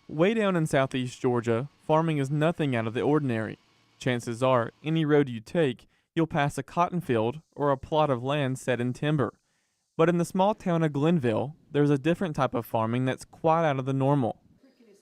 Way down in southeast Georgia, farming is nothing out of the ordinary. Chances are, any road you take, you'll pass a cotton field or a plot of land set in timber. But in the small town of Glennville, there's a different type of farming that's quite out of the normal.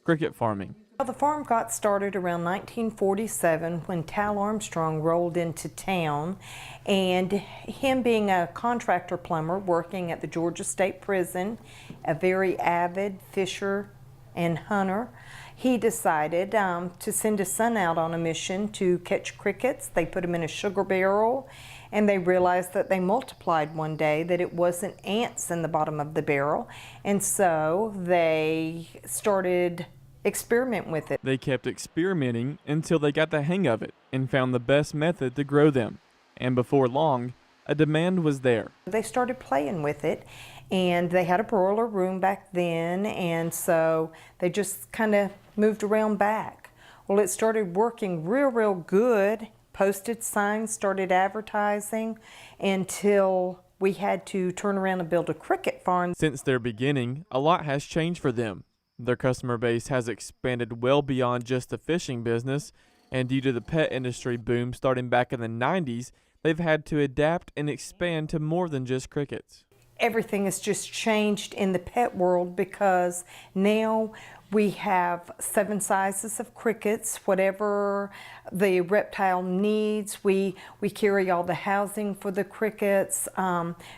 Cricket farming. Well, the farm got started around 1947 when Tal Armstrong rolled into town, and him being a contractor plumber working at the Georgia State Prison, a very avid fisher and hunter, he decided to send his son out on a mission to catch crickets. They put him in a sugar barrel, and they realized that they multiplied one day, that it wasn't ants in the bottom of the barrel, and so they started experiment with it. They kept experimenting until they got the hang of it and found the best method to grow them. And before long, a demand was there. They started playing with it, and they had a broiler room back then, and so they just kind of moved around back. Well, it started working real good. Posted signs, started advertising, until we had to turn around and build a cricket farm. Since their beginning, a lot has changed for them. Their customer base has expanded well beyond just the fishing business, and due to the pet industry boom starting back in the 90s, they've had to adapt and expand to more than just crickets. Everything has just changed in the pet world because now we have 7 sizes of crickets. Whatever the reptile needs, we carry all the housing for the crickets,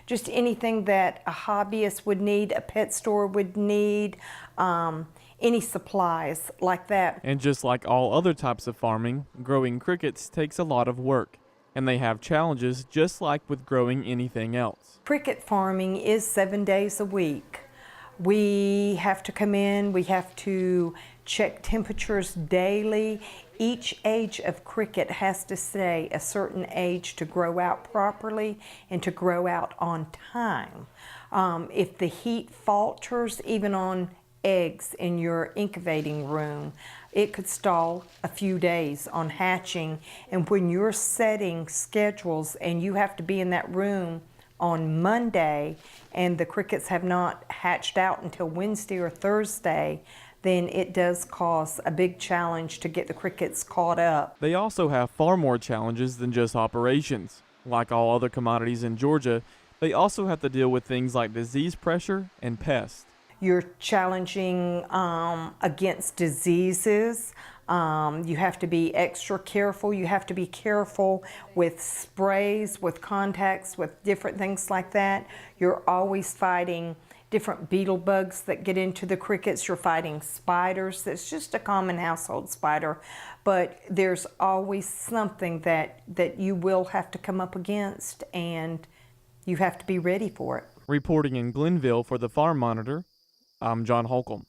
just anything that a hobbyist would need, a pet store would need, any supplies like that. And just like all other types of farming, growing crickets takes a lot of work, and they have challenges just like with growing anything else. Cricket farming is 7 days a week. We have to come in, we have to check temperatures daily. Each age of cricket has to stay a certain age to grow out properly and to grow out on time. If the heat falters, even on eggs in your incubating room, it could stall a few days on hatching. And when you're setting schedules and you have to be in that room on Monday and the crickets have not hatched out until Wednesday or Thursday, then it does cause a big challenge to get the crickets caught up. They also have far more challenges than just operations. Like all other commodities in Georgia, they also have to deal with things like disease pressure and pests. You're challenging against diseases. You have to be extra careful. You have to be careful with sprays, with contacts, with different things like that. You're always fighting different beetle bugs that get into the crickets. You're fighting spiders. That's just a common household spider. But there's always something that you will have to come up against, and you have to be ready for it. Reporting in Glennville for the Farm Monitor, I'm John Holcomb.